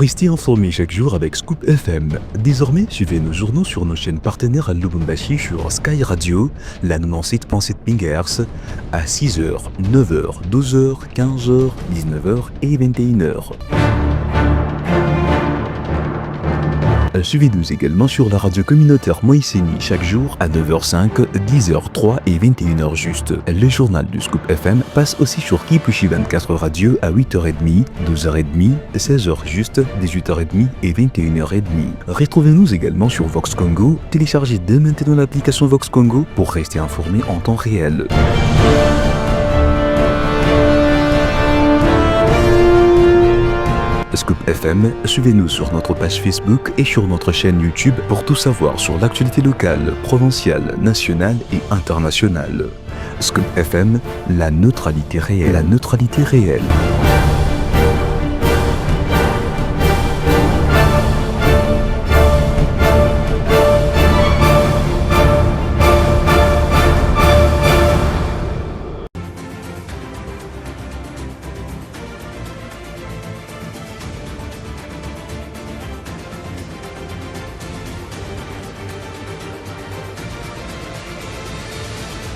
Restez informés chaque jour avec Scoop FM. Désormais, suivez nos journaux sur nos chaînes partenaires à Lubumbashi sur Sky Radio, la 97.7 MHz, à 6h, 9h, 12h, 15h, 19h et 21h. Suivez-nous également sur la radio communautaire Moïseni chaque jour à 9h05, 10h03 et 21h juste. Le journal du Scoop FM passe aussi sur Kipushi 24 Radio à 8h30, 12h30, 16h juste, 18h30 et 21h30. Retrouvez-nous également sur Vox Congo. Téléchargez dès maintenant l'application Vox Congo pour rester informé en temps réel. Scoop FM, suivez-nous sur notre page Facebook et sur notre chaîne YouTube pour tout savoir sur l'actualité locale, provinciale, nationale et internationale. Scoop FM, la neutralité réelle. La neutralité réelle.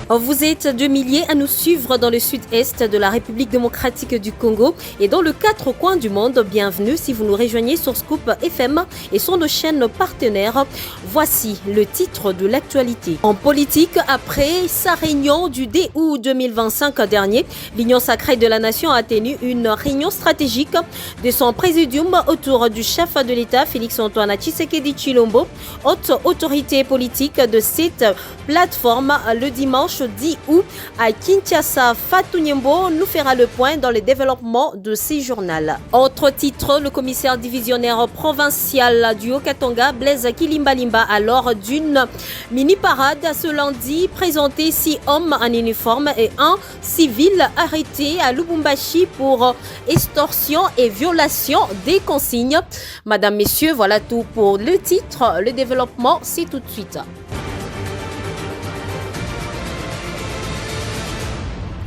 Vous êtes 2 milliers à nous suivre dans le sud-est de la République démocratique du Congo et dans le 4 coins du monde. Bienvenue si vous nous rejoignez sur Scoop FM et sur nos chaînes partenaires. Voici le titre de l'actualité. En politique, après sa réunion du 10 août 2025 dernier, l'Union sacrée de la Nation a tenu une réunion stratégique de son présidium autour du chef de l'État, Félix-Antoine Tshisekedi Tshilombo, haute autorité politique de cette plateforme le dimanche 10 août à Kinshasa. Fatou Nyembo nous fera le point dans le développement de ces journaux. Autre titre, le commissaire divisionnaire provincial du Haut-Katanga, Blaise Kilimbalimba, à l'heure d'une mini-parade ce lundi, présenté 6 hommes en uniforme et un civil arrêté à Lubumbashi pour extorsion et violation des consignes. Madame, messieurs, voilà tout pour le titre. Le développement, c'est tout de suite.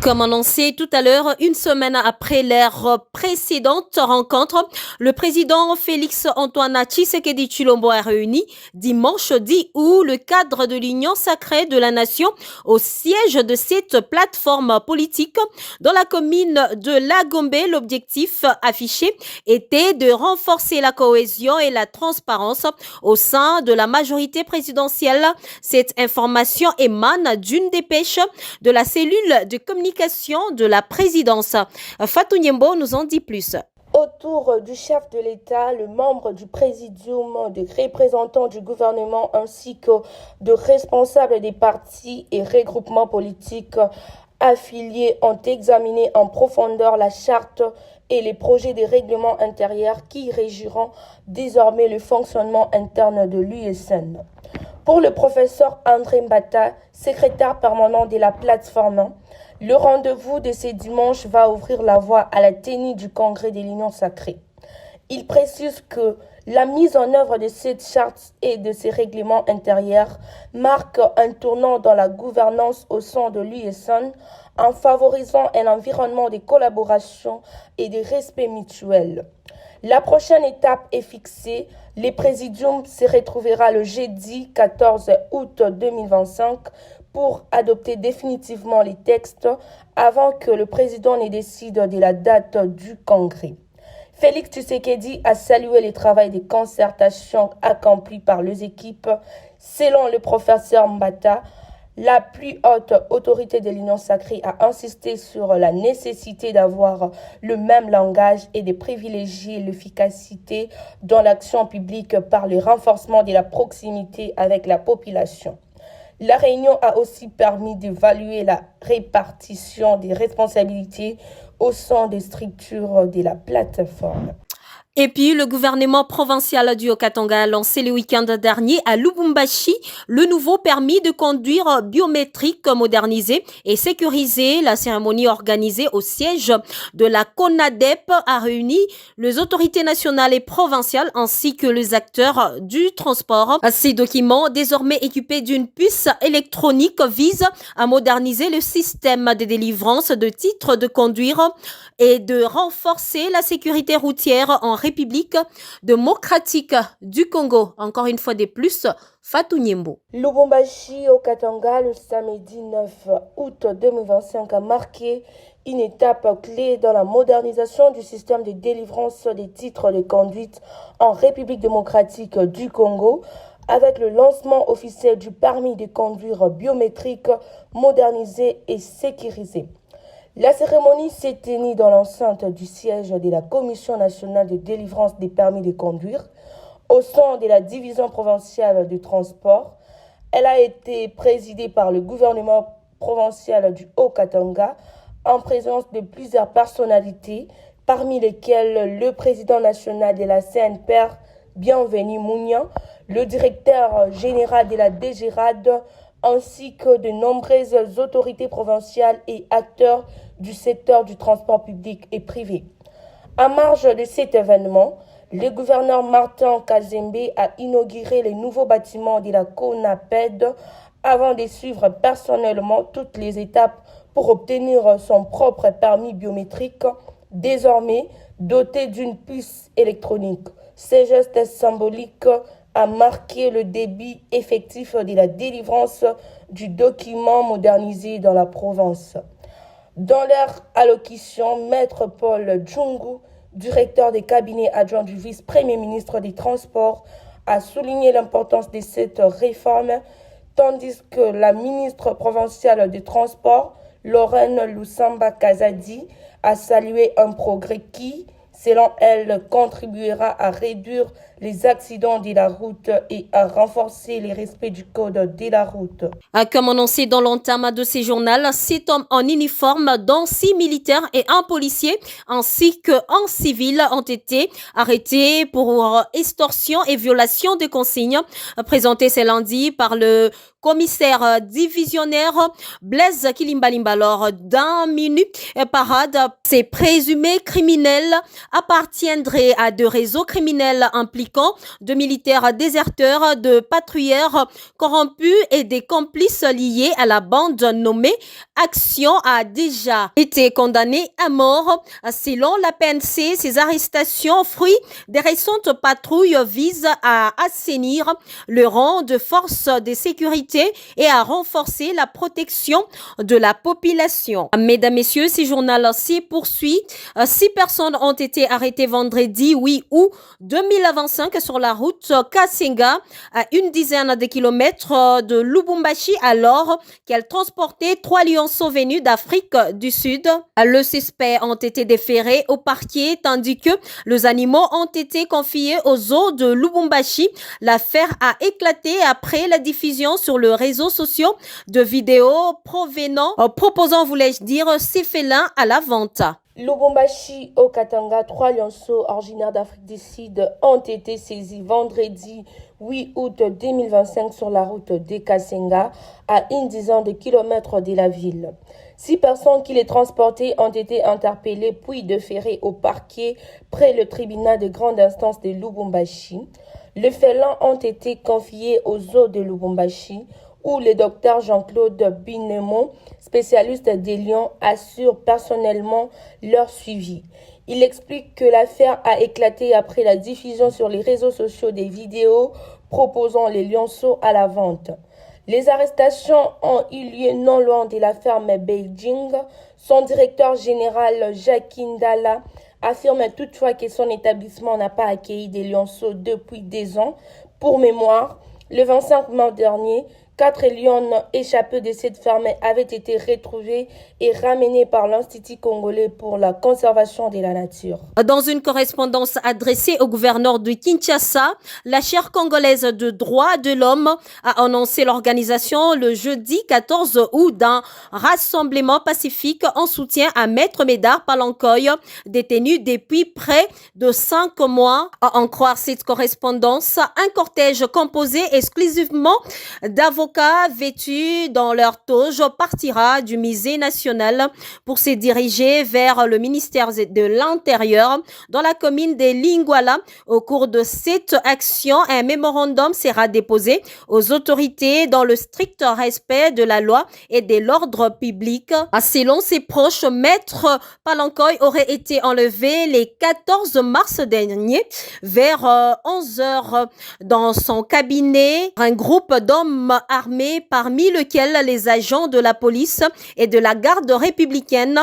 Comme annoncé tout à l'heure, une semaine après leur précédente rencontre, le président Félix-Antoine Tshisekedi Tshilombo a réuni dimanche 10 août le cadre de l'Union sacrée de la Nation au siège de cette plateforme politique dans la commune de Lagombe. L'objectif affiché était de renforcer la cohésion et la transparence au sein de la majorité présidentielle. Cette information émane d'une dépêche de la cellule de communication de la présidence. Fatou Nyembo nous en dit plus. Autour du chef de l'État, le membre du présidium, des représentants du gouvernement ainsi que de responsables des partis et regroupements politiques affiliés ont examiné en profondeur la charte et les projets des règlements intérieurs qui régiront désormais le fonctionnement interne de l'USN. Pour le professeur André Mbata, secrétaire permanent de la plateforme, le rendez-vous de ce dimanche va ouvrir la voie à la tenue du congrès de l'Union sacrée. Il précise que la mise en œuvre de cette charte et de ces règlements intérieurs marque un tournant dans la gouvernance au sein de l'USN en favorisant un environnement de collaboration et de respect mutuel. La prochaine étape est fixée. Le présidium se retrouvera le jeudi 14 août 2025 pour adopter définitivement les textes avant que le président ne décide de la date du congrès. Félix Tshisekedi a salué le travail de concertation accompli par les équipes. Selon le professeur Mbata, la plus haute autorité de l'Union sacrée a insisté sur la nécessité d'avoir le même langage et de privilégier l'efficacité dans l'action publique par le renforcement de la proximité avec la population. La réunion a aussi permis d'évaluer la répartition des responsabilités au sein des structures de la plateforme. Et puis, le gouvernement provincial du Haut-Katanga a lancé le week-end dernier à Lubumbashi le nouveau permis de conduire biométrique modernisé et sécurisé. La cérémonie organisée au siège de la CONADEP a réuni les autorités nationales et provinciales ainsi que les acteurs du transport. Ces documents, désormais équipés d'une puce électronique, visent à moderniser le système de délivrance de titres de conduire et de renforcer la sécurité routière en République démocratique du Congo. Encore une fois de plus, Fatou Nyembo. Lubumbashi au Katanga, le samedi 9 août 2025 a marqué une étape clé dans la modernisation du système de délivrance des titres de conduite en République démocratique du Congo, avec le lancement officiel du permis de conduire biométrique modernisé et sécurisé. La cérémonie s'est tenue dans l'enceinte du siège de la Commission nationale de délivrance des permis de conduire, au sein de la division provinciale du transport. Elle a été présidée par le gouvernement provincial du Haut-Katanga, en présence de plusieurs personnalités, parmi lesquelles le président national de la CNPR, Bienvenu Mounian, le directeur général de la DGRAD, ainsi que de nombreuses autorités provinciales et acteurs du secteur du transport public et privé. En marge de cet événement, le gouverneur Martin Kazembe a inauguré les nouveaux bâtiments de la CONAPED avant de suivre personnellement toutes les étapes pour obtenir son propre permis biométrique, désormais doté d'une puce électronique. Ces gestes symboliques a marqué le début effectif de la délivrance du document modernisé dans la province. Dans leur allocution, Maître Paul Djungu, directeur des cabinets adjoints du vice-premier ministre des Transports, a souligné l'importance de cette réforme, tandis que la ministre provinciale des Transports, Lorraine Lusamba Kazadi, a salué un progrès qui, selon elle, contribuera à réduire les accidents de la route et à renforcer le respect du code de la route. Comme annoncé dans l'entame de ces journaux, 7 hommes en uniforme, dont 6 militaires et un policier, ainsi qu'un civil, ont été arrêtés pour extorsion et violation de consignes présentées ce lundi par le commissaire divisionnaire Blaise Kilimbalimba lors d'un minute parade. Ces présumés criminels appartiendraient à deux réseaux criminels impliquant de militaires déserteurs, de patrouilleurs corrompus et des complices liés à la bande nommée Action a déjà été condamné à mort. Selon la PNC, ces arrestations, fruits des récentes patrouilles, visent à assainir le rang de forces de sécurité et à renforcer la protection de la population. Mesdames, Messieurs, ce journal s'y poursuit. 6 personnes ont été arrêtées vendredi 8 août 2025 sur la route Kasenga, à une dizaine de kilomètres de Lubumbashi, alors qu'elle transportait 3 lionceaux venus d'Afrique du Sud. Le suspect ont été déférés au parquet, tandis que les animaux ont été confiés aux zoos de Lubumbashi. L'affaire a éclaté après la diffusion sur les réseaux sociaux de vidéos proposant, voulais-je dire, ces félins à la vente. Lubumbashi au Katanga, 3 lionceaux originaires d'Afrique du Sud ont été saisis vendredi 8 août 2025 sur la route de Kasenga, à une dizaine de kilomètres de la ville. 6 personnes qui les transportaient ont été interpellées puis déférées au parquet près le tribunal de grande instance de Lubumbashi. Les félins ont été confiés aux zoos de Lubumbashi, où le docteur Jean-Claude Binemon, spécialiste des lions, assure personnellement leur suivi. Il explique que l'affaire a éclaté après la diffusion sur les réseaux sociaux des vidéos proposant les lionceaux à la vente. Les arrestations ont eu lieu non loin de la ferme Beijing. Son directeur général, Jacques Ndala, affirme toutefois que son établissement n'a pas accueilli des lionceaux depuis 2 ans. Pour mémoire, le 25 mars dernier, 4 lions échappés de cette ferme avaient été retrouvés et ramenés par l'Institut congolais pour la conservation de la nature. Dans une correspondance adressée au gouverneur de Kinshasa, la chaire congolaise de droits de l'homme a annoncé l'organisation le jeudi 14 août d'un rassemblement pacifique en soutien à Maître Médard Palankoy, détenu depuis près de 5 mois. À en croire cette correspondance, un cortège composé exclusivement d'avocats avocats vêtus dans leur toge partira du musée national pour se diriger vers le ministère de l'Intérieur dans la commune de Linguala. Au cours de cette action, un mémorandum sera déposé aux autorités dans le strict respect de la loi et de l'ordre public. Selon ses proches, Maître Palankoy aurait été enlevé le 14 mars dernier vers 11h dans son cabinet. Un groupe d'hommes armés, parmi lesquels les agents de la police et de la garde républicaine,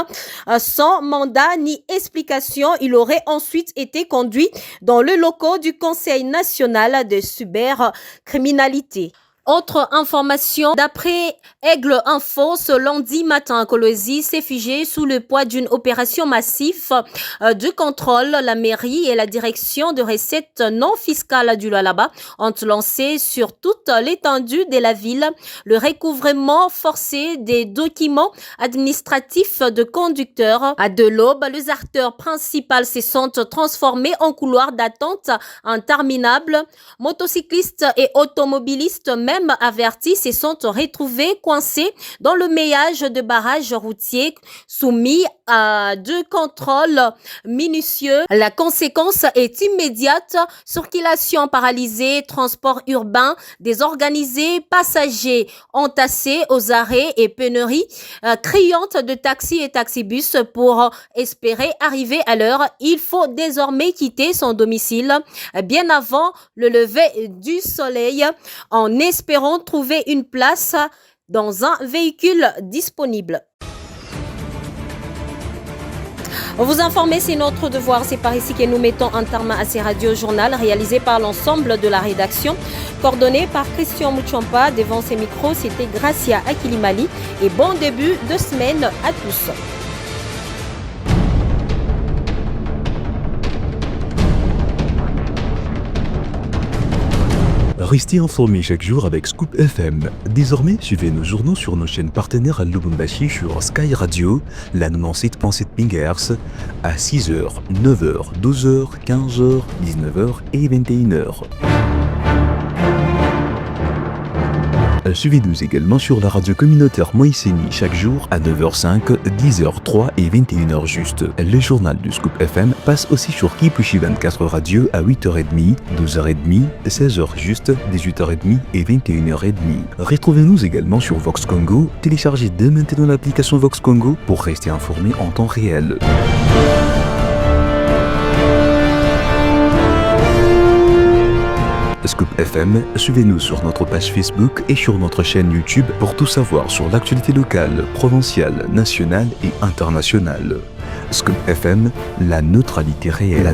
sans mandat ni explication, il aurait ensuite été conduit dans le locaux du Conseil national de cybercriminalité. Autre information, d'après Aigle Info, ce lundi matin, Kolwezi s'est figé sous le poids d'une opération massive de contrôle. La mairie et la direction de recettes non fiscales du Lualaba ont lancé sur toute l'étendue de la ville le recouvrement forcé des documents administratifs de conducteurs. À de l'aube, les acteurs principaux se sont transformés en couloirs d'attente interminables. Motocyclistes et automobilistes même avertis se sont retrouvés coincés dans le maillage de barrages routiers soumis à deux contrôles minutieux. La conséquence est immédiate: circulation paralysée, transport urbain désorganisé, passagers entassés aux arrêts et pénurie criante de taxis et taxibus. Pour espérer arriver à l'heure, il faut désormais quitter son domicile bien avant le lever du soleil en espérant trouver une place dans un véhicule disponible. Vous informer, c'est notre devoir. C'est par ici que nous mettons un terme à ces radios-journal réalisés par l'ensemble de la rédaction, coordonné par Christian Mouchampa. Devant ces micros, c'était Gracia Akilimali. Et bon début de semaine à tous. Restez informés chaque jour avec Scoop FM. Désormais, suivez nos journaux sur nos chaînes partenaires à Lubumbashi sur Sky Radio, la 97.7 MHz, à 6h, 9h, 12h, 15h, 19h et 21h. Suivez-nous également sur la radio communautaire Moïseni chaque jour à 9h05, 10h03 et 21h juste. Le journal du Scoop FM passe aussi sur Kipushi 24 Radio à 8h30, 12h30, 16h juste, 18h30 et 21h30. Retrouvez-nous également sur Vox Congo. Téléchargez dès maintenant l'application Vox Congo pour rester informé en temps réel. Scoop FM, suivez-nous sur notre page Facebook et sur notre chaîne YouTube pour tout savoir sur l'actualité locale, provinciale, nationale et internationale. Scoop FM, la neutralité réelle.